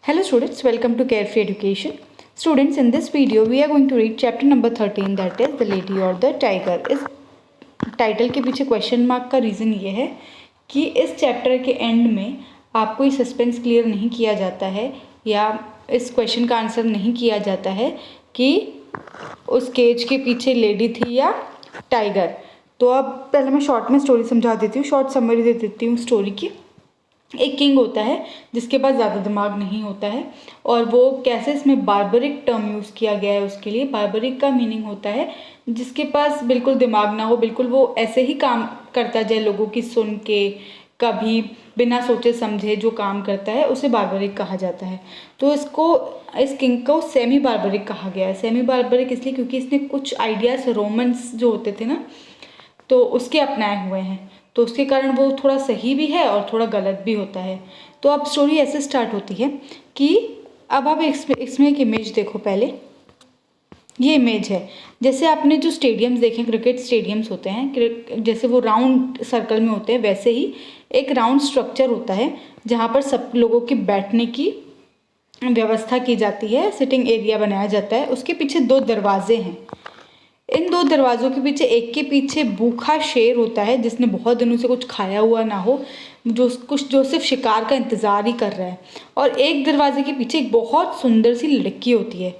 Hello students, welcome to Carefree Education. Students, in this video we are going to read chapter number 13, that is The Lady or the Tiger. इस title के पीछे question mark का reason ये है कि इस chapter के and में आपको ये सस्पेंस क्लियर नहीं किया जाता है या इस क्वेश्चन का आंसर नहीं किया जाता है कि उस केज के पीछे लेडी थी या टाइगर। तो अब पहले मैं शॉर्ट में स्टोरी समझा देती हूँ, शॉर्ट समरी दे देती हूँ स्टोरी की। एक किंग होता है जिसके पास ज़्यादा दिमाग नहीं होता है और वो कैसे, इसमें बार्बरिक टर्म यूज़ किया गया है उसके लिए। बार्बरिक का मीनिंग होता है जिसके पास बिल्कुल दिमाग ना हो, बिल्कुल वो ऐसे ही काम करता जाए लोगों की सुन के, कभी बिना सोचे समझे जो काम करता है उसे बार्बरिक कहा जाता है। तो इस किंग को सेमी बार्बरिक कहा गया है। सेमी बार्बरिक इसलिए क्योंकि इसने कुछ आइडियाज़ रोमन्स जो होते थे ना, तो उसके अपनाए हुए हैं, तो उसके कारण वो थोड़ा सही भी है और थोड़ा गलत भी होता है। तो अब स्टोरी ऐसे स्टार्ट होती है कि अब आप इसमें एक इमेज देखो। पहले ये इमेज है, जैसे आपने जो स्टेडियम्स देखे, क्रिकेट स्टेडियम्स होते हैं, जैसे वो राउंड सर्कल में होते हैं, वैसे ही एक राउंड स्ट्रक्चर होता है जहाँ पर सब लोगों की बैठने की व्यवस्था की जाती है, सिटिंग एरिया बनाया जाता है। उसके पीछे दो दरवाजे हैं। इन दो दरवाज़ों के पीछे, एक के पीछे भूखा शेर होता है जिसने बहुत दिनों से कुछ खाया हुआ ना हो, जो सिर्फ शिकार का इंतज़ार ही कर रहा है, और एक दरवाजे के पीछे एक बहुत सुंदर सी लड़की होती है।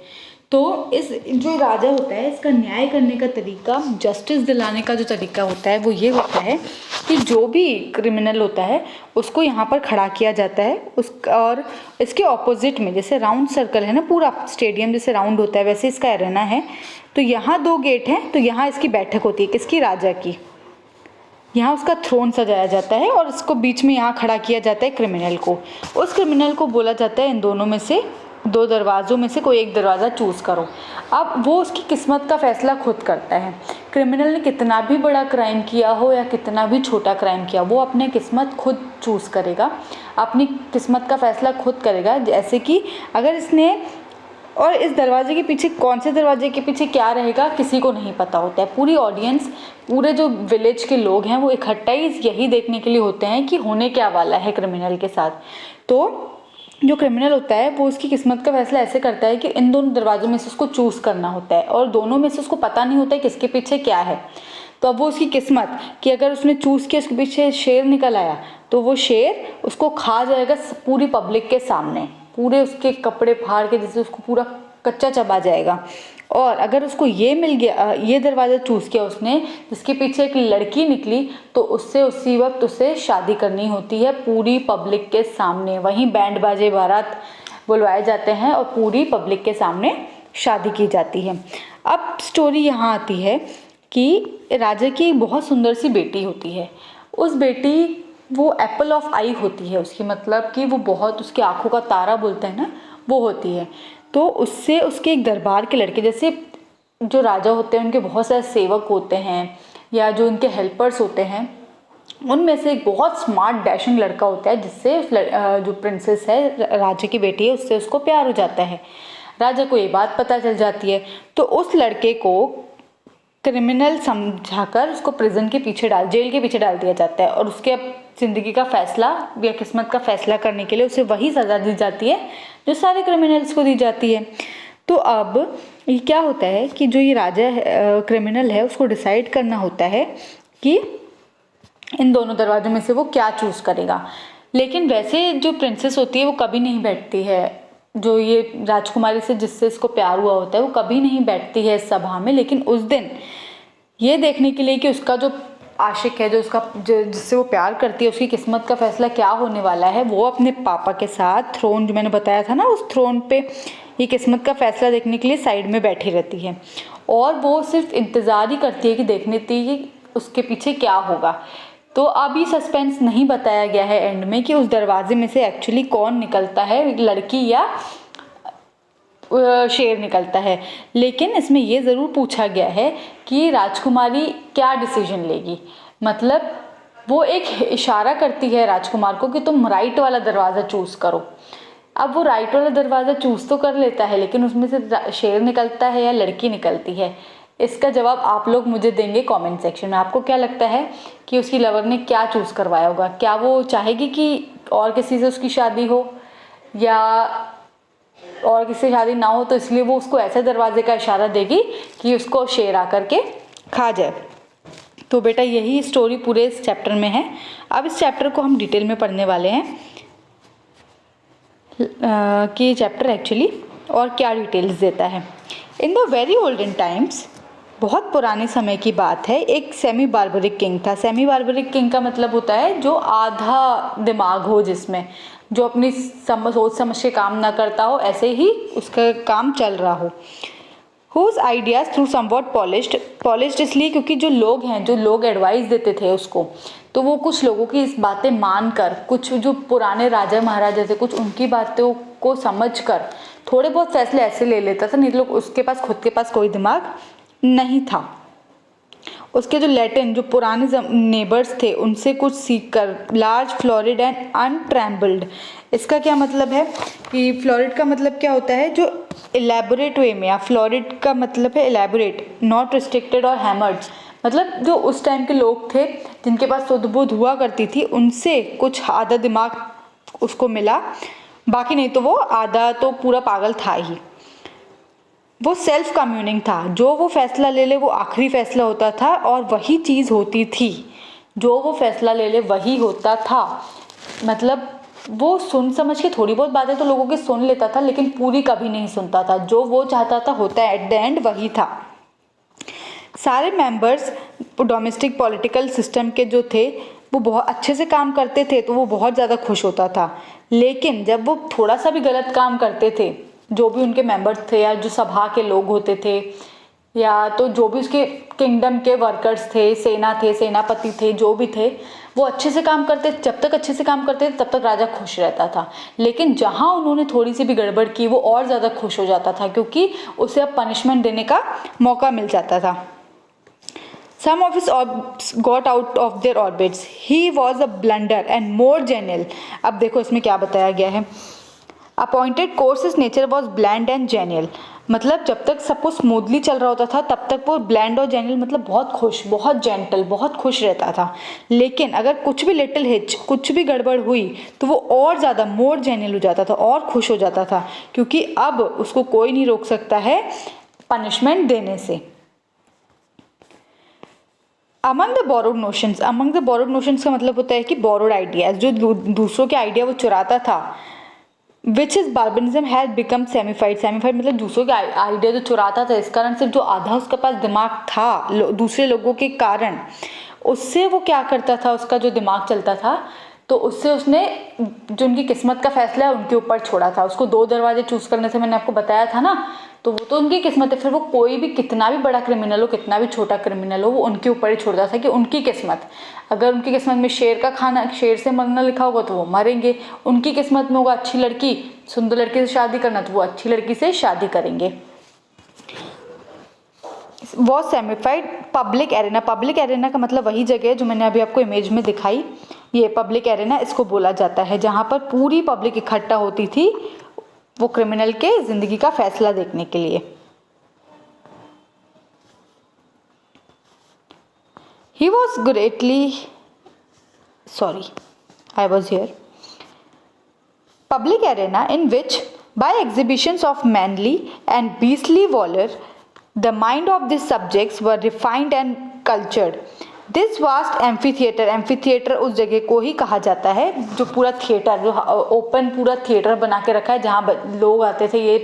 तो इस जो राजा होता है, इसका न्याय करने का तरीका, जस्टिस दिलाने का जो तरीका होता है वो ये होता है कि जो भी क्रिमिनल होता है उसको यहाँ पर खड़ा किया जाता है। और इसके ऑपोजिट में, जैसे राउंड सर्कल है ना, पूरा स्टेडियम जैसे राउंड होता है वैसे इसका एरेना है। तो यहाँ दो गेट हैं, तो यहाँ इसकी बैठक होती है, किसकी? राजा की। यहाँ उसका थ्रोन सजाया जाता है और इसको बीच में यहाँ खड़ा किया जाता है क्रिमिनल को। उस क्रिमिनल को बोला जाता है इन दोनों में से, दो दरवाज़ों में से कोई एक दरवाज़ा चूज़ करो। अब वो उसकी किस्मत का फैसला खुद करता है। क्रिमिनल ने कितना भी बड़ा क्राइम किया हो या कितना भी छोटा क्राइम किया, वो अपने किस्मत खुद चूज़ करेगा, अपनी किस्मत का फैसला खुद करेगा। जैसे कि अगर इसने, और इस दरवाजे के पीछे, कौन से दरवाजे के पीछे क्या रहेगा किसी को नहीं पता होता है। पूरी ऑडियंस, पूरे जो विलेज के लोग हैं वो इकट्ठा ही यही देखने के लिए होते हैं कि होने क्या वाला है क्रिमिनल के साथ। तो जो क्रिमिनल होता है वो उसकी किस्मत का फैसला ऐसे करता है कि इन दोनों दरवाजों में से उसको चूज़ करना होता है, और दोनों में से उसको पता नहीं होता है किसके पीछे क्या है। तो अब वो उसकी किस्मत कि अगर उसने चूज़ किया, उसके पीछे शेर निकल आया, तो वो शेर उसको खा जाएगा पूरी पब्लिक के सामने, पूरे उसके कपड़े फाड़ के, जैसे उसको पूरा कच्चा चबा जाएगा। और अगर उसको ये मिल गया, ये दरवाज़ा चूज़ किया उसने जिसके पीछे एक लड़की निकली, तो उससे उसी वक्त उसे शादी करनी होती है पूरी पब्लिक के सामने। वहीं बैंड बाजे बारात बुलवाए जाते हैं और पूरी पब्लिक के सामने शादी की जाती है। अब स्टोरी यहाँ आती है कि राजा की एक बहुत सुंदर सी बेटी होती है। उस बेटी, वो एप्पल ऑफ आई होती है उसकी, मतलब कि वो बहुत, उसकी आंखों का तारा बोलते हैं ना, वो होती है। तो उससे उसके एक दरबार के लड़के, जैसे जो राजा होते हैं उनके बहुत सारे सेवक होते हैं या जो उनके हेल्पर्स होते हैं, उनमें से एक बहुत स्मार्ट डैशिंग लड़का होता है जिससे जो प्रिंसेस है, राजा की बेटी है, उससे उसको प्यार हो जाता है। राजा को ये बात पता चल जाती है, तो उस लड़के को क्रिमिनल समझाकर उसको प्रिजन के पीछे जेल के पीछे डाल दिया जाता है, और उसके अब ज़िंदगी का फैसला या किस्मत का फैसला करने के लिए उसे वही सज़ा दी जाती है जो सारे क्रिमिनल्स को दी जाती है। तो अब ये क्या होता है कि जो ये राजा क्रिमिनल है उसको डिसाइड करना होता है कि इन दोनों दरवाजों में से वो क्या चूज़ करेगा। लेकिन वैसे जो प्रिंसेस होती है वो कभी नहीं बैठती है, जो ये राजकुमारी से जिससे इसको प्यार हुआ होता है वो कभी नहीं बैठती है इस सभा में। लेकिन उस दिन ये देखने के लिए कि उसका जो आशिक है, जिससे वो प्यार करती है, उसकी किस्मत का फैसला क्या होने वाला है, वो अपने पापा के साथ थ्रोन, जो मैंने बताया था ना, उस थ्रोन पे ये किस्मत का फैसला देखने के लिए साइड में बैठी रहती है, और वो सिर्फ इंतज़ार ही करती है कि देखने कि उसके पीछे क्या होगा। तो अभी सस्पेंस नहीं बताया गया है एंड में कि उस दरवाजे में से एक्चुअली कौन निकलता है, लड़की या शेर निकलता है। लेकिन इसमें ये ज़रूर पूछा गया है कि राजकुमारी क्या डिसीजन लेगी। मतलब वो एक इशारा करती है राजकुमार को कि तुम राइट वाला दरवाज़ा चूज़ करो। अब वो राइट वाला दरवाज़ा चूज़ तो कर लेता है, लेकिन उसमें से शेर निकलता है या लड़की निकलती है, इसका जवाब आप लोग मुझे देंगे कमेंट सेक्शन में। आपको क्या लगता है कि उसकी लवर ने क्या चूज़ करवाया होगा? क्या वो चाहेगी कि और किसी से उसकी शादी हो, या और किसी शादी ना हो, तो इसलिए वो उसको ऐसे दरवाजे का इशारा देगी कि उसको शेर आकर के खा जाए। तो बेटा यही स्टोरी पूरे इस चैप्टर में है। अब इस चैप्टर को हम डिटेल में पढ़ने वाले हैं कि ये चैप्टर एक्चुअली और क्या डिटेल्स देता है। In the very olden times, बहुत पुराने समय की बात है, एक सेमी बार्बरिक किंग था। सेमी बार्बरिक किंग का मतलब होता है जो आधा दिमाग हो, जिसमें जो अपनी सोच समझ के काम ना करता हो, ऐसे ही उसका काम चल रहा हो। Whose ideas through somewhat polished इसलिए क्योंकि जो लोग एडवाइस देते थे उसको, तो वो कुछ लोगों की इस बातें मान कर, कुछ जो पुराने राजा महाराजा थे, कुछ उनकी बातों को समझ कर थोड़े बहुत फैसले ऐसे ले लेता था, नहीं तो उसके पास खुद के पास कोई दिमाग नहीं था। उसके जो लैटिन, जो पुराने नेबर्स थे, उनसे कुछ सीख कर लार्ज, फ्लोरिड एंड अनट्रैम्बल्ड। इसका क्या मतलब है कि फ्लोरिड का मतलब क्या होता है, जो इलेबोरेट वे में, या फ्लोरिड का मतलब है इलेबोरेट, नॉट रिस्ट्रिक्टेड और हैमर्ड। मतलब जो उस टाइम के लोग थे जिनके पास सुध बुध हुआ करती थी, उनसे कुछ आधा दिमाग उसको मिला, बाकी नहीं तो वो आधा तो पूरा पागल था ही। वो सेल्फ कम्यूनिंग था, जो वो फैसला ले ले वो आखिरी फैसला होता था और वही चीज़ होती थी। जो वो फैसला ले ले वही होता था, मतलब वो सुन समझ के थोड़ी बहुत बातें तो लोगों की सुन लेता था, लेकिन पूरी कभी नहीं सुनता था। जो वो चाहता था होता है एट द एंड वही था। सारे मेंबर्स डोमेस्टिक पॉलिटिकल सिस्टम के जो थे वो बहुत अच्छे से काम करते थे, तो वो बहुत ज़्यादा खुश होता था। लेकिन जब वो थोड़ा सा भी गलत काम करते थे, जो भी उनके मेंबर्स थे या जो सभा के लोग होते थे, या तो जो भी उसके किंगडम के वर्कर्स थे, सेनापति थे, जो भी थे, वो अच्छे से काम करते, जब तक अच्छे से काम करते थे तब तक राजा खुश रहता था। लेकिन जहाँ उन्होंने थोड़ी सी भी गड़बड़ की, वो और ज़्यादा खुश हो जाता था, क्योंकि उसे अब पनिशमेंट देने का मौका मिल जाता था। Some of his orbs got out of their orbits. He was a blunder and more genial. अब देखो इसमें क्या बताया गया है। Appointed course his nature was bland and genial. मतलब जब तक सब कुछ स्मूथली चल रहा होता था तब तक वो ब्लैंड और जेनियल, मतलब बहुत खुश, बहुत जेंटल, बहुत खुश रहता था। लेकिन अगर कुछ भी लिटिल हिच, कुछ भी गड़बड़ हुई, तो वो और ज़्यादा मोर जेनियल हो जाता था और खुश हो जाता था, क्योंकि अब उसको कोई नहीं रोक सकता है पनिशमेंट देने से। अमंग द बोरोड नोशंस का मतलब होता है कि बोरोड आइडियाज, जो दूसरों के आइडिया वो चुराता था। Which is barbarism has become सेमिफाइड मतलब दूसरों के आइडिया जो चुराता था, इस कारण से जो आधा उसके पास दिमाग था दूसरे लोगों के कारण, उससे वो क्या करता था, उसका जो दिमाग चलता था, तो उससे उसने जो उनकी किस्मत का फैसला है उनके ऊपर छोड़ा था। उसको 2 दरवाजे चूज करने से मैंने आपको बताया था ना, तो वो तो उनकी किस्मत है। फिर वो कोई भी कितना भी बड़ा क्रिमिनल हो, कितना भी छोटा क्रिमिनल हो, वो उनके ऊपर ही छोड़ता था कि उनकी किस्मत, अगर उनकी किस्मत में शेर का खाना, शेर से मरना लिखा होगा तो वो मरेंगे। उनकी किस्मत में होगा अच्छी लड़की, सुंदर लड़की से शादी करना, तो वो अच्छी लड़की से शादी करेंगे। वो सेमिफाइड पब्लिक एरेना का मतलब वही जगह है जो मैंने अभी आपको इमेज में दिखाई। ये पब्लिक एरेना इसको बोला जाता है, जहाँ पर पूरी पब्लिक इकट्ठा होती थी वो क्रिमिनल के जिंदगी का फैसला देखने के लिए। He was I was here. Public arena in which, by exhibitions of manly and beastly valor, the mind of these subjects were refined and cultured. This vast amphitheatre उस जगह को ही कहा जाता है जो पूरा थिएटर, जो ओपन पूरा थिएटर बना के रखा है, जहाँ लोग आते थे ये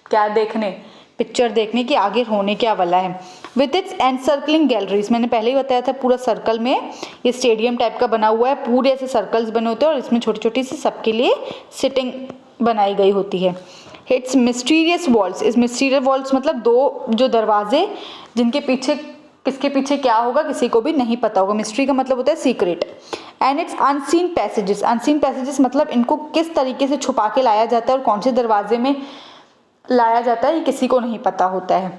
क्या देखने, पिक्चर देखने की आगे होने क्या वाला है। विथ इट्स एनसर्कलिंग गैलरीज, मैंने पहले ही बताया था, पूरा सर्कल में ये स्टेडियम टाइप का बना हुआ है, पूरे ऐसे सर्कल्स बने होते हैं और इसमें छोटी छोटी सी सबके लिए सिटिंग बनाई गई होती है। इट्स मिस्टीरियस वॉल्स, इस मिस्टीरियस वॉल्स मतलब 2 जो दरवाजे जिनके पीछे, किसके पीछे क्या होगा किसी को भी नहीं पता होगा। मिस्ट्री का मतलब होता है secret. And it's unseen passages मतलब इनको किस तरीके से छुपा के लाया जाता है और कौन से दरवाजे में लाया जाता है ये किसी को नहीं पता होता है।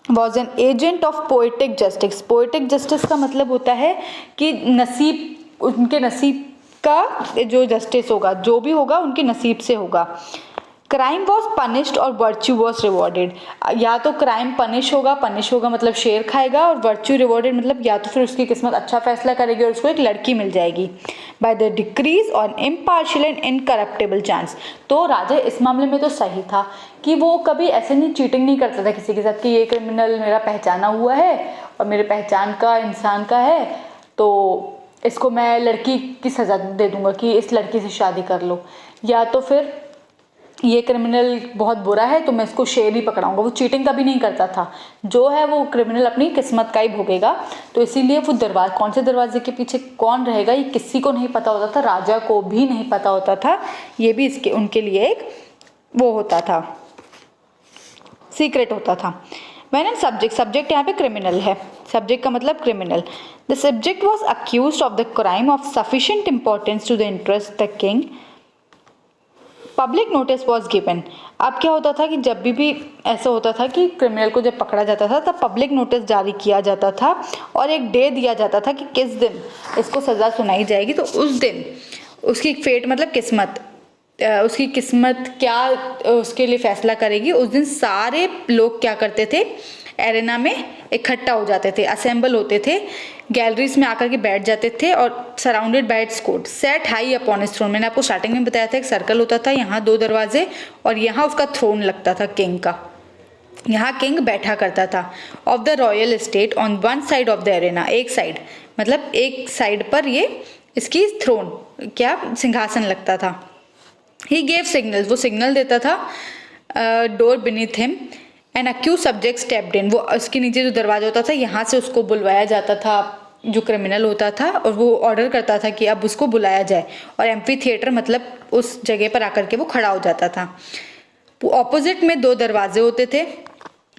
Was an agent of poetic justice का मतलब होता है कि नसीब, उनके नसीब का जो जस्टिस होगा, जो भी होगा उनके नसीब से होगा। क्राइम वॉज पनिश्ड और वर्च्यू वॉज रिवॉर्डेड। या तो क्राइम पनिश होगा मतलब शेर खाएगा, और वर्च्यू रिवॉर्डेड मतलब या तो फिर उसकी किस्मत अच्छा फैसला करेगी और उसको एक लड़की मिल जाएगी। By the decrease on impartial and incorruptible chance. तो राजा इस मामले में तो सही था कि वो कभी ऐसे नहीं चीटिंग नहीं करता था किसी के साथ कि ये क्रिमिनल मेरा पहचाना हुआ है और मेरे पहचान का इंसान का है, तो इसको मैं लड़की की सज़ा दे दूंगा कि इस लड़की से शादी कर लो, या तो फिर ये क्रिमिनल बहुत बुरा है तो मैं इसको शेर ही पकड़ाऊंगा। वो चीटिंग कभी नहीं करता था, जो है वो क्रिमिनल अपनी किस्मत का ही भोगेगा। तो इसीलिए वो कौन से दरवाजे के पीछे कौन रहेगा ये किसी को नहीं पता होता था, राजा को भी नहीं पता होता था। ये भी इसके उनके लिए एक वो होता था, सीक्रेट होता था। When in सब्जेक्ट यहाँ पे क्रिमिनल है, सब्जेक्ट का मतलब criminal. The subject was accused of the crime of sufficient importance to the interest the king. Public notice was given. अब क्या होता था कि जब भी ऐसा होता था कि क्रिमिनल को जब पकड़ा जाता था तब पब्लिक नोटिस जारी किया जाता था और एक डे दिया जाता था कि किस दिन इसको सज़ा सुनाई जाएगी। तो उस दिन उसकी फेट मतलब किस्मत, उसकी किस्मत क्या उसके लिए फैसला करेगी। उस दिन सारे लोग क्या करते थे, एरेना में इकट्ठा हो जाते थे, असेंबल होते थे, गैलरीज में आकर के बैठ जाते थे और surrounded by its court sat high upon its throne. मैंने आपको स्टार्टिंग में बताया था एक सर्कल होता था, यहाँ 2 दरवाजे और यहाँ उसका थ्रोन लगता था किंग का। यहाँ किंग बैठा करता था। Of the royal estate on one side of the arena, एक साइड मतलब एक साइड पर ये इसकी थ्रोन क्या सिंहासन लगता था। ही गेव सिग्नल्स, वो सिग्नल देता था। Door beneath him and accused subject stepped in, वो उसके नीचे जो दरवाजा होता था यहाँ से उसको बुलवाया जाता था जो क्रिमिनल होता था, और वो ऑर्डर करता था कि अब उसको बुलाया जाए। और एम्फी थिएटर मतलब उस जगह पर आकर के वो खड़ा हो जाता था। ऑपोजिट में 2 दरवाजे होते थे,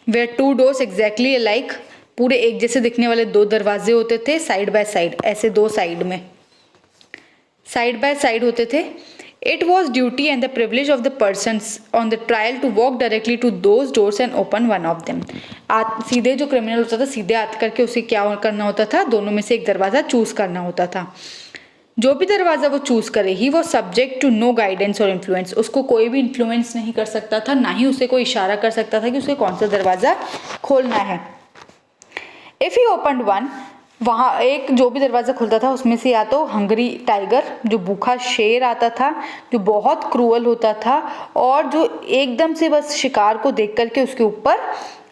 वेयर 2 डोर्स एग्जैक्टली अलाइक, पूरे एक जैसे दिखने वाले 2 दरवाजे होते थे साइड बाय साइड, ऐसे 2 साइड में साइड बाय साइड होते थे। It was duty and the privilege of the persons on the trial to walk directly to those doors and open one of them. सीधे जो क्रिमिनल होता था सीधे आते करके उसे क्या करना होता था, दोनों में से एक दरवाज़ा चूज करना होता था। जो भी दरवाज़ा वो चूज करे ही वो सब्जेक्ट टू नो गाइडेंस और इन्फ्लुएंस, उसको कोई भी इन्फ्लुएंस नहीं कर सकता था, ना ही उसे कोई इशारा कर सकता था कि उसे कौन सा दरवाज़ा खोलना है। इफ़ ही ओपनड वन, वहाँ एक जो भी दरवाज़ा खुलता था उसमें से या तो हंगरी टाइगर जो भूखा शेर आता था जो बहुत क्रूअल होता था और जो एकदम से बस शिकार को देख करके उसके ऊपर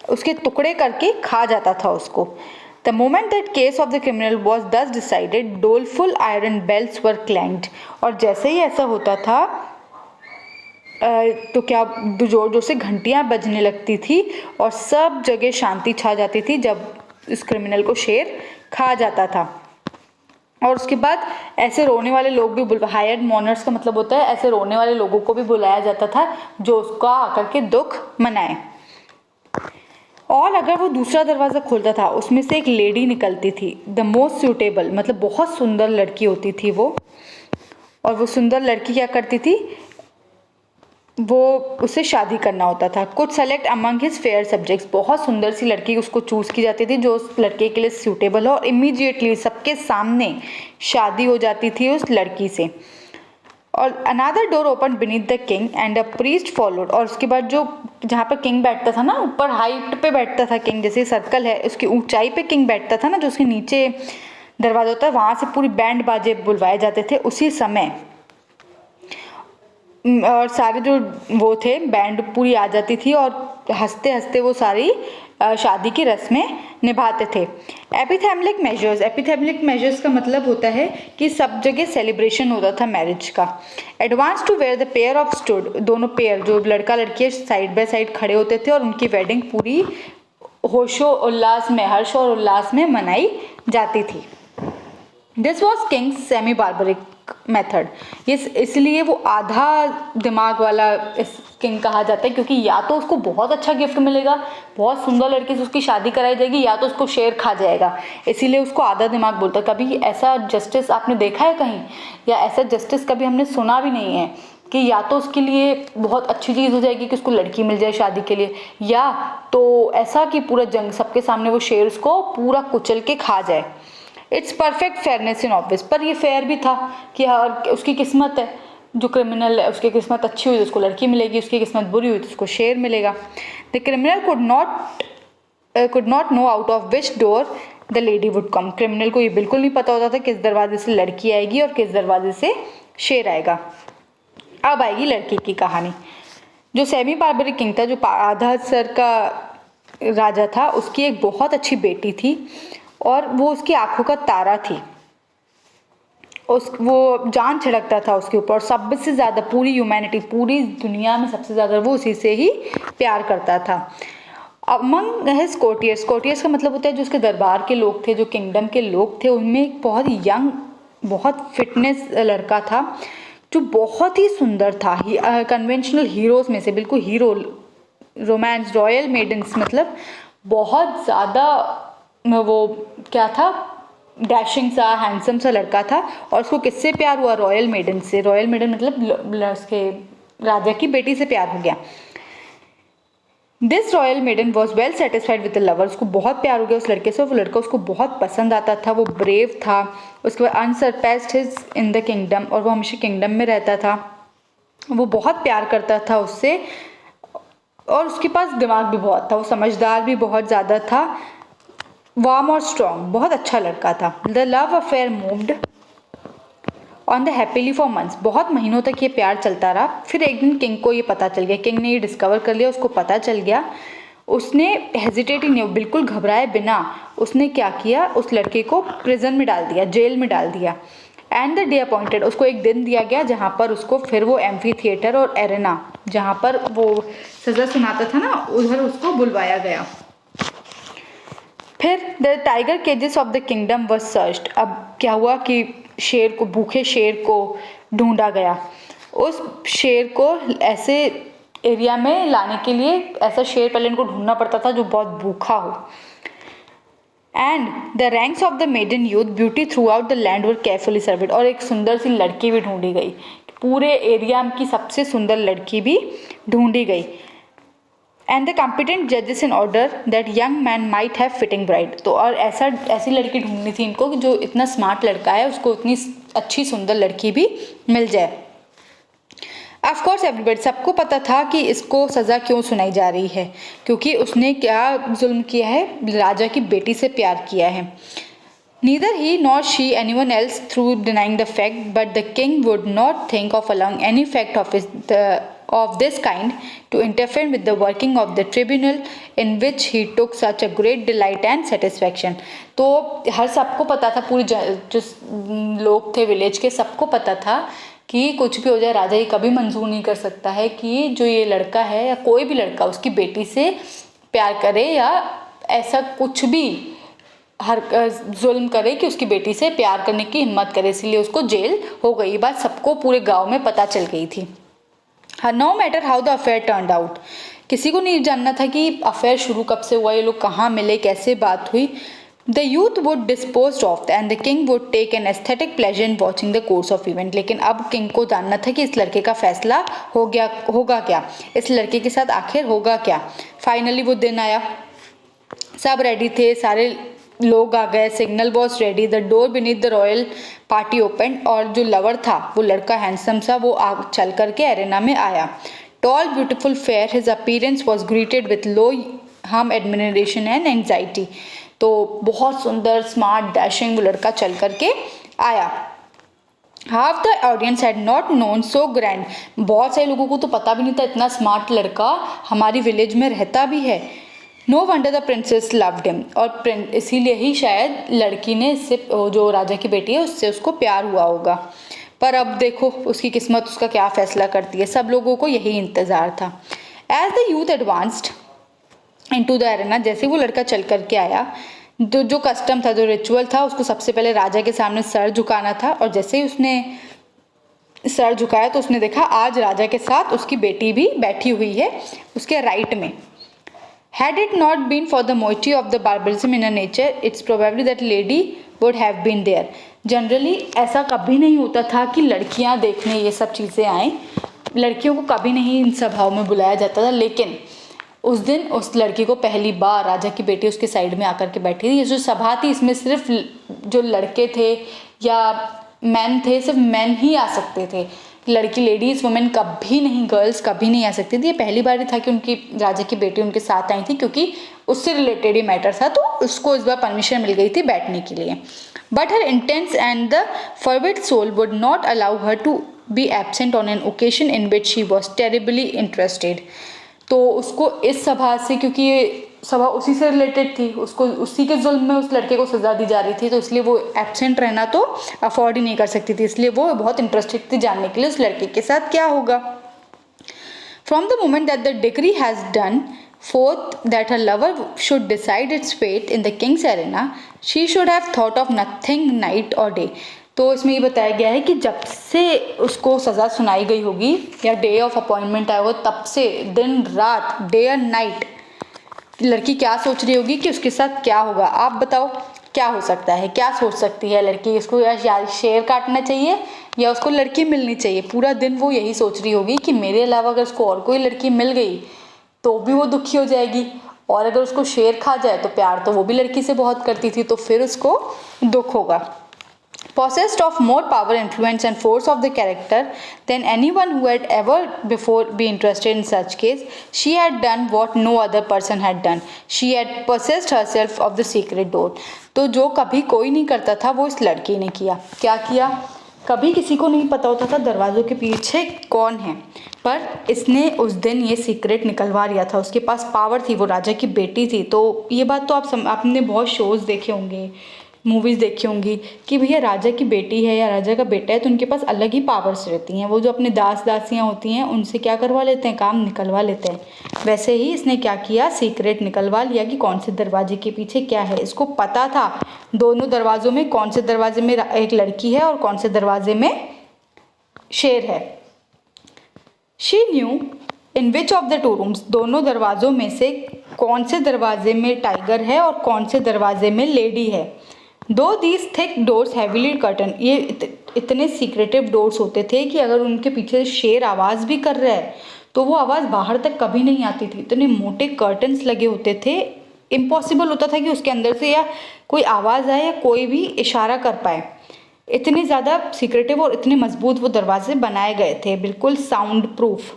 उसके टुकड़े करके खा जाता था उसको। The moment that case of the criminal was दस डिसाइडेड डोलफुल आयरन बेल्स वर क्लैंक्ड, और जैसे ही ऐसा होता था तो क्या जोर जोर से घंटियाँ बजने लगती थी और सब जगह शांति छा जाती थी जब इस क्रिमिनल को शेर खा जाता था। और उसके बाद ऐसे रोने वाले लोग भी हायर्ड मॉनर्स का मतलब होता है ऐसे रोने वाले लोगों को भी बुलाया जाता था जो उसका आकर के दुख मनाए। और अगर वो दूसरा दरवाज़ा खोलता था उसमें से एक लेडी निकलती थी, द मोस्ट सूटेबल मतलब बहुत सुंदर लड़की होती थी वो, और वो सुंदर लड़की क्या करती थी, वो उससे शादी करना होता था। कुछ select among his fair subjects, बहुत सुंदर सी लड़की उसको चूज़ की जाती थी जो उस लड़के के लिए सूटेबल हो, और इमीडिएटली सबके सामने शादी हो जाती थी उस लड़की से। और another door open beneath the king and a priest followed, और उसके बाद जो जहाँ पर किंग बैठता था ना, ऊपर हाइट पे बैठता था किंग, जैसे सर्कल है उसकी ऊंचाई पे किंग बैठता था ना, जो उसके नीचे दरवाजा होता है वहाँ से पूरी बैंड बाजे बुलवाए जाते थे उसी समय, और सारे जो वो थे बैंड पूरी आ जाती थी और हंसते हंसते वो सारी शादी की रस्में निभाते थे। एपिथेमिक मेजर्स का मतलब होता है कि सब जगह सेलिब्रेशन होता था मैरिज का। Advance to where the pair of stood, दोनों पेयर जो लड़का लड़की साइड बाय साइड खड़े होते थे और उनकी वेडिंग पूरी होशो उल्लास में, हर्ष और उल्लास में मनाई जाती थी। This was Kings semi barbaric method, ये इसलिए वो आधा दिमाग वाला इस किंग कहा जाता है क्योंकि या तो उसको बहुत अच्छा गिफ्ट मिलेगा, बहुत सुंदर लड़की से उसकी शादी कराई जाएगी, या तो उसको शेर खा जाएगा, इसीलिए उसको आधा दिमाग बोलता है। कभी ऐसा जस्टिस आपने देखा है कहीं, या ऐसा जस्टिस कभी हमने सुना भी नहीं है कि या तो उसके लिए बहुत अच्छी चीज़ हो जाएगी कि उसको लड़की मिल जाए शादी के लिए, या तो ऐसा कि पूरा जंग सबके सामने वो शेर उसको पूरा कुचल के खा जाए। It's perfect fairness in office, पर ये फेयर भी था कि हर उसकी किस्मत है जो क्रिमिनल है उसकी किस्मत अच्छी हुई तो उसको लड़की मिलेगी, उसकी किस्मत बुरी हुई तो उसको शेर मिलेगा। The criminal could not know out of which door the lady would come. Criminal को ये बिल्कुल नहीं पता होता था किस दरवाजे से लड़की आएगी और किस दरवाजे से शेर आएगा। अब आएगी लड़की की कहानी। जो सेमी बार्बरिक किंग था, जो आधा सर का राजा था, उसकी एक बहुत अच्छी बेटी थी और वो उसकी आंखों का तारा थी। वो जान छिड़कता था उसके ऊपर और सबसे ज़्यादा पूरी ह्यूमैनिटी, पूरी दुनिया में सबसे ज़्यादा वो उसी से ही प्यार करता था। अमंग हिज कोर्टियर्स, कोर्टियर्स का मतलब होता है जो उसके दरबार के लोग थे, जो किंगडम के लोग थे, उनमें एक बहुत यंग, बहुत फिटनेस लड़का था जो बहुत ही सुंदर था। कन्वेंशनल हीरोज़ में से बिल्कुल हीरो, रोमांस, रॉयल मेडन्स, मतलब बहुत ज़्यादा वो क्या था, डैशिंग सा, हैंडसम सा लड़का था। और उसको किससे प्यार हुआ? रॉयल मेडन से। रॉयल मेडन मतलब उसके राजा की बेटी से प्यार हो गया। This royal maiden was well satisfied with the lover. उसको बहुत प्यार हो गया उस लड़के से, वो लड़का उसको बहुत पसंद आता था, वो ब्रेव था। उसके बाद अनसरपैस्ड हिज इन द किंगडम, और वो हमेशा किंगडम में रहता था। वो बहुत प्यार करता था उससे और उसके पास दिमाग भी बहुत था, वो समझदार भी बहुत ज़्यादा था, वार्म और स्ट्रॉन्ग, बहुत अच्छा लड़का था। The love affair moved on the happily for months. बहुत महीनों तक ये प्यार चलता रहा। फिर एक दिन किंग को ये पता चल गया, किंग ने ये डिस्कवर कर लिया, उसको पता चल गया। उसने हेजिटेट ही नहीं, बिल्कुल घबराए बिना उसने क्या किया, उस लड़के को प्रिजन में डाल दिया, जेल में डाल दिया। एंड द डे अपॉइंटेड, उसको एक दिन दिया गया जहाँ पर उसको फिर वो एम्फी थिएटर और एरेना, जहाँ पर वो सज़ा सुनाता था ना, उधर उसको बुलवाया गया। फिर the tiger cages of the kingdom were searched. अब क्या हुआ कि शेर को, भूखे शेर को ढूंढा गया। उस शेर को ऐसे एरिया में लाने के लिए ऐसा शेर पहले इनको ढूंढना पड़ता था जो बहुत भूखा हो। And the ranks of the maiden youth beauty throughout the land were carefully surveyed. और एक सुंदर सी लड़की भी ढूंढी गई, पूरे एरिया की सबसे सुंदर लड़की भी ढूंढी गई। एंड द कॉम्पिटेंट जजेस in order that young man might have fitting bride. तो और ऐसी लड़की ढूंढनी थी इनको कि जो इतना स्मार्ट लड़का है उसको उतनी अच्छी सुंदर लड़की भी मिल जाए। ऑफ कोर्स एवरीबडी, सबको पता था कि इसको सज़ा क्यों सुनाई जा रही है, क्योंकि उसने क्या जुल्म किया है, राजा की बेटी से प्यार किया है। Neither he nor she anyone else through denying the fact, but the king would not think of allowing any fact of this kind to interfere with the working of the tribunal in which he took such a great delight and satisfaction. तो हर सबको पता था, पूरी जो लोग थे village के, सबको पता था कि कुछ भी हो जाए राजा ये कभी मंजूर नहीं कर सकता है कि जो ये लड़का है या कोई भी लड़का उसकी बेटी से प्यार करे या ऐसा कुछ भी हर जुल्म करे कि उसकी बेटी से प्यार करने की हिम्मत करे। इसलिए उसको जेल हो गई। ये बात सबको पूरे गांव में पता चल गई थी। No matter how the affair turned out, किसी को नहीं जानना था कि अफेयर शुरू कब से हुआ, ये लोग कहाँ मिले, कैसे बात हुई। The youth would dispose of and the king would take an aesthetic pleasure in watching the course of event. लेकिन अब किंग को जानना था कि इस लड़के का फैसला होगा क्या, इस लड़के के साथ आखिर होगा क्या। फाइनली वो दिन आया, सब रेडी थे, सारे लोग आ गए, signal was ready, the door beneath the royal party open. और जो लवर था, वो लड़का हैंडसम सा, वो चल करके एरेना में आया। Tall beautiful fair, his appearance was greeted with low hum admiration and anxiety. तो बहुत सुंदर, स्मार्ट, डैशिंग वो लड़का चल करके आया। Half the audience had not known so grand, बहुत सारे लोगों को तो पता भी नहीं था इतना स्मार्ट लड़का हमारी विलेज में रहता भी है। No wonder the princess loved him, और इसीलिए ही शायद लड़की ने इससे, जो राजा की बेटी है उससे उसको प्यार हुआ होगा। पर अब देखो उसकी किस्मत उसका क्या फैसला करती है, सब लोगों को यही इंतज़ार था। As the youth advanced into the arena, जैसे वो लड़का चल करके आया, जो कस्टम था, जो रिचुअल था, उसको सबसे पहले राजा के सामने सर झुकाना था। और जैसे ही उसने सर झुकाया तो उसने देखा आज राजा के साथ उसकी बेटी भी बैठी हुई है उसके राइट में। Had it not been for the moiety of the barbarism in her nature, it's probably that lady would have been there. Generally ऐसा कभी नहीं होता था कि लड़कियां देखने ये सब चीज़ें आएँ, लड़कियों को कभी नहीं इन सभाओं में बुलाया जाता था। लेकिन उस दिन उस लड़की को पहली बार राजा की बेटी उसके साइड में आकर के बैठी थी। ये जो सभा थी इसमें सिर्फ जो लड़के थे या मैन थे, सिर्फ मैन ही आ सकते थे, लड़की लेडीज़ वुमेन कभी नहीं, गर्ल्स कभी नहीं आ सकती थी। ये पहली बार ही था कि उनकी राजा की बेटी उनके साथ आई थी, क्योंकि उससे रिलेटेड ही मैटर था, तो उसको इस बार परमिशन मिल गई थी बैठने के लिए। But her intense and the forward soul would not allow her to be absent on an occasion in which she was terribly interested. तो उसको इस सभा से, क्योंकि ये सभा उसी से रिलेटेड थी, उसको उसी के जुल्म में उस लड़के को सजा दी जा रही थी, तो इसलिए वो एब्सेंट रहना तो अफोर्ड ही नहीं कर सकती थी, इसलिए वो बहुत इंटरेस्टेड थी जानने के लिए उस लड़के के साथ क्या होगा। From the moment that the decree has done forth that her lover should decide its fate in the king's arena, she should have thought of nothing night और डे। तो इसमें ये बताया गया है कि जब से उसको सज़ा सुनाई गई होगी या डे ऑफ अपॉइंटमेंट आया हो, तब से दिन रात, डे एंड नाइट, लड़की क्या सोच रही होगी कि उसके साथ क्या होगा। आप बताओ क्या हो सकता है, क्या सोच सकती है लड़की? उसको या शेर काटना चाहिए या उसको लड़की मिलनी चाहिए। पूरा दिन वो यही सोच रही होगी कि मेरे अलावा अगर उसको और कोई लड़की मिल गई तो भी वो दुखी हो जाएगी, और अगर उसको शेर खा जाए तो प्यार तो वो भी लड़की से बहुत करती थी, तो फिर उसको दुख होगा। Possessed of more power, influence and force of the character than anyone who had ever before been interested in such case, she had done what no other person had done. She had possessed herself of the secret door. तो जो कभी कोई नहीं करता था वो इस लड़की ने किया। क्या किया? कभी किसी को नहीं पता होता था दरवाज़ों के पीछे कौन है, पर इसने उस दिन ये सीक्रेट निकलवा लिया था। उसके पास पावर थी, वो राजा की बेटी थी। तो ये बात तो आपने बहुत शोज़ देखे होंगे, मूवीज़ देखी होंगी कि भैया राजा की बेटी है या राजा का बेटा है तो उनके पास अलग ही पावर्स रहती हैं। वो जो अपने दास दासियाँ होती हैं उनसे क्या करवा लेते हैं, काम निकलवा लेते हैं। वैसे ही इसने क्या किया, सीक्रेट निकलवा लिया कि कौन से दरवाजे के पीछे क्या है। इसको पता था दोनों दरवाज़ों में कौन से दरवाजे में एक लड़की है और कौन से दरवाजे में शेर है। She new in which of the two rooms, दोनों दरवाज़ों में से कौन से दरवाजे में टाइगर है और कौन से दरवाजे में लेडी है। दो these thick doors heavily curtain, ये इतने सीक्रेटिव डोर्स होते थे कि अगर उनके पीछे शेर आवाज़ भी कर रहा है तो वो आवाज़ बाहर तक कभी नहीं आती थी। इतने मोटे कर्टन्स लगे होते थे, इम्पॉसिबल होता था कि उसके अंदर से या कोई आवाज़ आए या कोई भी इशारा कर पाए। इतने ज़्यादा सीक्रेटिव और इतने मजबूत वो दरवाजे बनाए गए थे, बिल्कुल soundproof.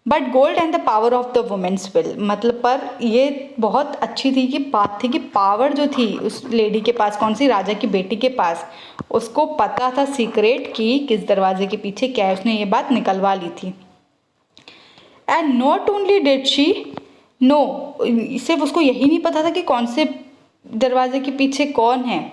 But gold and the power of the women's will, मतलब पर ये बहुत अच्छी थी कि बात थी कि पावर जो थी उस लेडी के पास, कौन सी, राजा की बेटी के पास, उसको पता था सीक्रेट कि किस दरवाजे के पीछे क्या है। उसने ये बात निकलवा ली थी। And not only did she know, सिर्फ उसको यही नहीं पता था कि कौन से दरवाजे के पीछे कौन है।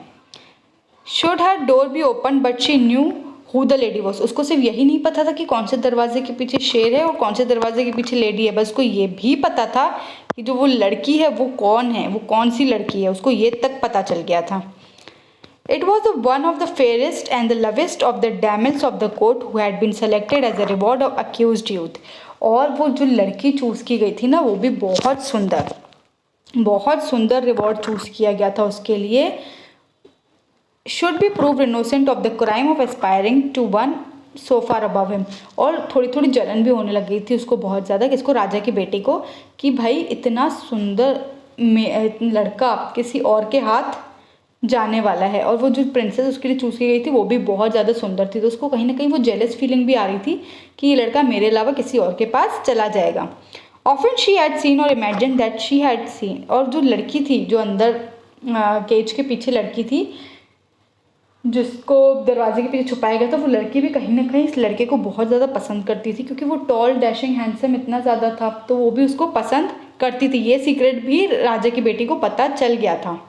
Should her door be open but she knew who the lady was, उसको सिर्फ यही नहीं पता था कि कौन से दरवाजे के पीछे शेर है और कौन से दरवाजे के पीछे लेडी है, बस उसको ये भी पता था कि जो वो लड़की है वो कौन है, वो कौन सी लड़की है, उसको ये तक पता चल गया था। It was the one of the fairest and the loveliest of the damsels of the court who had been selected as a reward of accused youth. और वो जो लड़की चूज़ की गई थी ना, वो भी बहुत सुंदर रिवॉर्ड चूज़ किया गया था उसके लिए। should be proved innocent of the crime of aspiring to one so far above him। और थोड़ी थोड़ी जलन भी होने लग गई थी उसको बहुत ज़्यादा, किसको, राजा की बेटी को, कि भाई इतना सुंदर लड़का किसी और के हाथ जाने वाला है। और वो जो प्रिंसेस उसके लिए चूज़ की गई थी वो भी बहुत ज़्यादा सुंदर थी, तो उसको कहीं ना कहीं वो जेलस फीलिंग भी आ रही थी कि ये लड़का मेरे अलावा किसी और के पास चला जाएगा। ऑफन शी हैड सीन और imagine that she had scene, और जो लड़की थी जो अंदर केज के पीछे लड़की थी जिसको दरवाजे के पीछे छुपाया गया था, वो लड़की भी कहीं ना कहीं इस लड़के को बहुत ज़्यादा पसंद करती थी, क्योंकि वो टॉल डैशिंग हैंडसम इतना ज़्यादा था, तो वो भी उसको पसंद करती थी। ये सीक्रेट भी राजा की बेटी को पता चल गया था।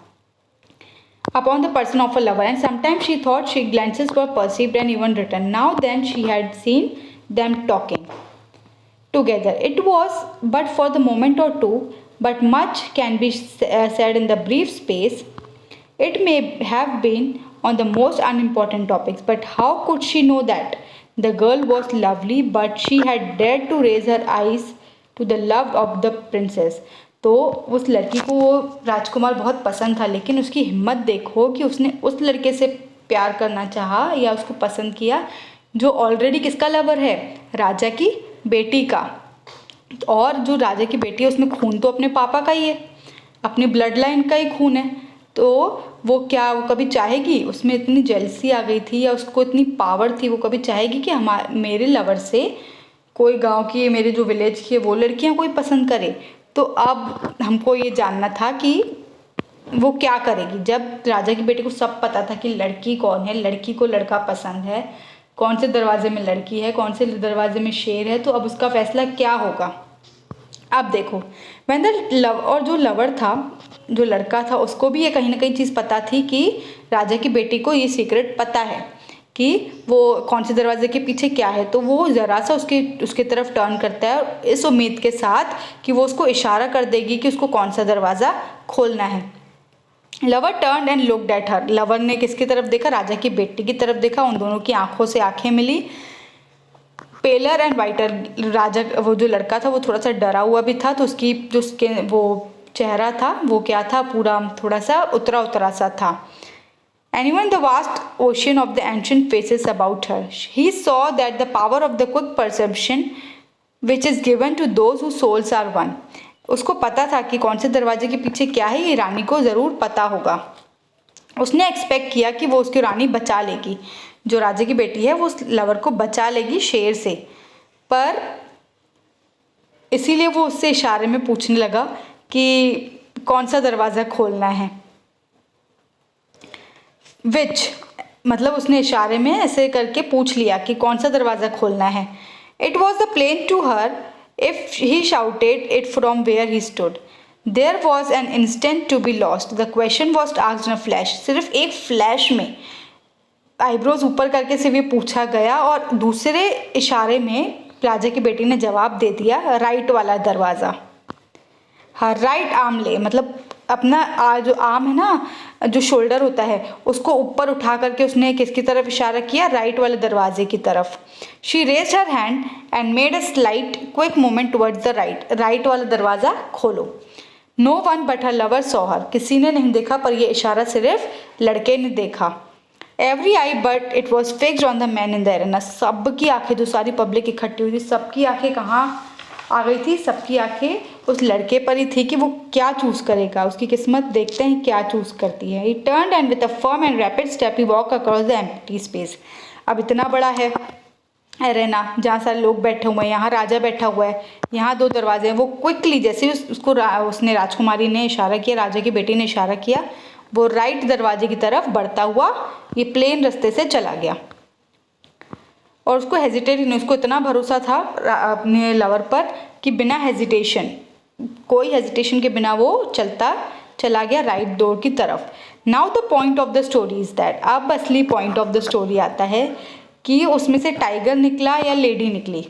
Upon the person of a lover and sometime she thought she glances were perceived and even return, now then she had seen them talking together. It was but for the moment or two, but much can be said in the brief space it may have been on the most unimportant topics, but how could she know that the girl was lovely but she had dared to raise her eyes to the love of the princess। तो उस लड़की को वो राजकुमार बहुत पसंद था, लेकिन उसकी हिम्मत देखो कि उसने उस लड़के से प्यार करना चाहा या उसको पसंद किया जो ऑलरेडी किसका लवर है, राजा की बेटी का। और जो राजा की बेटी है उसमें खून तो अपने पापा का ही है, अपनी ब्लड लाइन का ही खून है, तो वो कभी चाहेगी, उसमें इतनी जेलसी आ गई थी या उसको इतनी पावर थी, वो कभी चाहेगी कि मेरे लवर से कोई गांव की, मेरे जो विलेज की वो लड़कियां कोई पसंद करे। तो अब हमको ये जानना था कि वो क्या करेगी। जब राजा की बेटी को सब पता था कि लड़की कौन है, लड़की को लड़का पसंद है, कौन से दरवाजे में लड़की है, कौन से दरवाजे में शेर है, तो अब उसका फैसला क्या होगा। अब देखो, व्हेन द लव, और जो लवर था, जो लड़का था, उसको भी ये कहीं ना कहीं चीज़ पता थी कि राजा की बेटी को ये सीक्रेट पता है कि वो कौन से दरवाजे के पीछे क्या है। तो वो ज़रा सा उसके तरफ टर्न करता है, और इस उम्मीद के साथ कि वो उसको इशारा कर देगी कि उसको कौन सा दरवाज़ा खोलना है। Lover turn and looked at her, lover ने किसकी तरफ देखा, राजा की बेटी की तरफ देखा। उन दोनों की आंखों से आंखें मिली। पेलर एंड वाइटर, राजा, वो जो लड़का था वो थोड़ा सा डरा हुआ भी था, तो उसके वो चेहरा था वो क्या था, पूरा थोड़ा सा उतरा उतरा सा था। Anyone the vast ocean of the ancient faces about her, he saw that the power of the quick perception which is given to those whose souls are one. उसको पता था कि कौन से दरवाजे के पीछे क्या है, ये रानी को ज़रूर पता होगा। उसने एक्सपेक्ट किया कि वो उसकी रानी बचा लेगी, जो राजा की बेटी है वो उस लवर को बचा लेगी शेर से, पर इसीलिए वो उससे इशारे में पूछने लगा कि कौन सा दरवाज़ा खोलना है। विच मतलब उसने इशारे में ऐसे करके पूछ लिया कि कौन सा दरवाज़ा खोलना है। It was the plain to her if he shouted it from where he stood. There was an instant to be lost, the question was asked in a flash. सिर्फ एक फ्लैश में आईब्रोज ऊपर करके सिर्फ ये पूछा गया और दूसरे इशारे में राजा की बेटी ने जवाब दे दिया, राइट वाला दरवाज़ा। हाँ, राइट आर्म ले, मतलब अपना जो आर्म है ना, जो शोल्डर होता है, उसको ऊपर उठा करके उसने किसकी तरफ इशारा किया, राइट वाले दरवाजे की तरफ। She raised her hand and made a slight quick movement towards the right, right वाला दरवाज़ा खोलो। No one but her lover saw her, किसी ने नहीं देखा पर यह इशारा सिर्फ लड़के ने देखा। Every I but it was fixed on the man in the arena, सबकी आंखें, जो सारी पब्लिक इकट्ठी हुई थी, सबकी आंखें कहाँ आ गई थी, सबकी आंखें उस लड़के पर ही थी कि वो क्या चूज़ करेगा, उसकी किस्मत देखते हैं क्या चूज़ करती है। ही turned and with a firm and rapid step he walk across the empty space. अब इतना बड़ा है एरेना जहाँ सारे लोग बैठे हुए हैं, यहाँ राजा बैठा हुआ है, यहाँ दो दरवाजे हैं। वो क्विकली, जैसे उसने राजकुमारी ने इशारा किया, राजा की बेटी ने इशारा किया, वो राइट दरवाजे की तरफ बढ़ता हुआ ये प्लेन रास्ते से चला गया। और उसको हेजिटेट नहीं, उसको इतना भरोसा था अपने लवर पर कि बिना हेजिटेशन, कोई हेजिटेशन के बिना वो चला गया राइट डोर की तरफ। Now the point of the story is that, अब असली पॉइंट ऑफ द स्टोरी आता है कि उसमें से टाइगर निकला या लेडी निकली।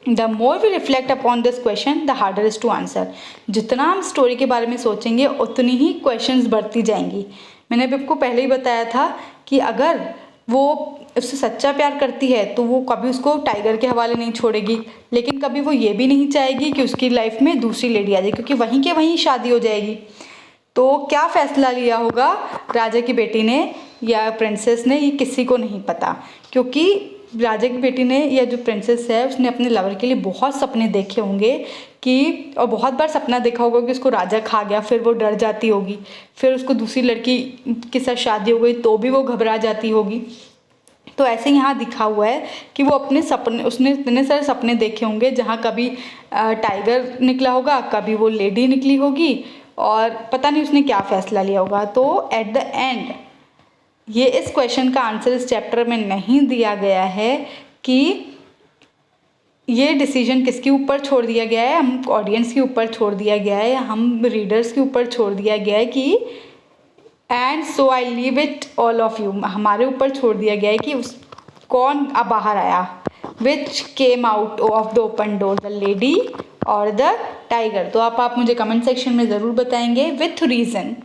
The more we reflect upon this question the harder is to answer. जितना हम स्टोरी के बारे में सोचेंगे उतनी ही क्वेश्चंस बढ़ती जाएंगी। मैंने अभी आपको पहले ही बताया था कि अगर वो उससे सच्चा प्यार करती है तो वो कभी उसको टाइगर के हवाले नहीं छोड़ेगी, लेकिन कभी वो ये भी नहीं चाहेगी कि उसकी लाइफ में दूसरी लेडी आ जाए, क्योंकि वहीं के वहीं शादी हो जाएगी। तो क्या फ़ैसला लिया होगा राजा की बेटी ने या प्रिंसेस ने, ये किसी को नहीं पता, क्योंकि राजा की बेटी ने या जो प्रिंसेस है उसने अपने लवर के लिए बहुत सपने देखे होंगे कि, और बहुत बार सपना देखा होगा कि उसको राजा खा गया, फिर वो डर जाती होगी, फिर उसको दूसरी लड़की के साथ शादी हो गई तो भी वो घबरा जाती होगी। तो ऐसे यहाँ दिखा हुआ है कि वो अपने सपने, उसने इतने सारे सपने देखे होंगे जहाँ कभी टाइगर निकला होगा, कभी वो लेडी निकली होगी, और पता नहीं उसने क्या फ़ैसला लिया होगा। तो एट द एंड ये इस क्वेश्चन का आंसर इस चैप्टर में नहीं दिया गया है कि ये डिसीजन किसके ऊपर छोड़ दिया गया है, हम ऑडियंस के ऊपर छोड़ दिया गया है, हम रीडर्स के ऊपर छोड़ दिया गया है कि and so I leave it all of you, हमारे ऊपर छोड़ दिया गया है कि कौन अब बाहर आया, which came out of the open door, the lady or the tiger. तो आप मुझे कमेंट सेक्शन में ज़रूर बताएंगे विथ रीज़न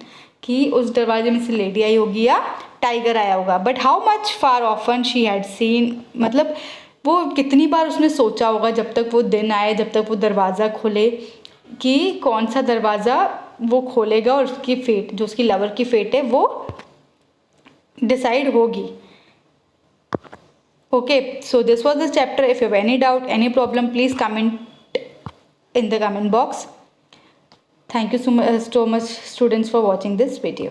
कि उस दरवाजे में से लेडी आई होगी या टाइगर आया होगा। But how much far often she had scene, मतलब वो कितनी बार उसने सोचा होगा जब तक वो दिन आए, जब तक वो दरवाज़ा खोले, कि कौन सा दरवाज़ा वो खोलेगा और उसकी फेट, जो उसकी लवर की फेट है, वो डिसाइड होगी। Okay, so this was the chapter. If you have any doubt, any problem, please comment in the comment box. Thank you so much students for watching this video.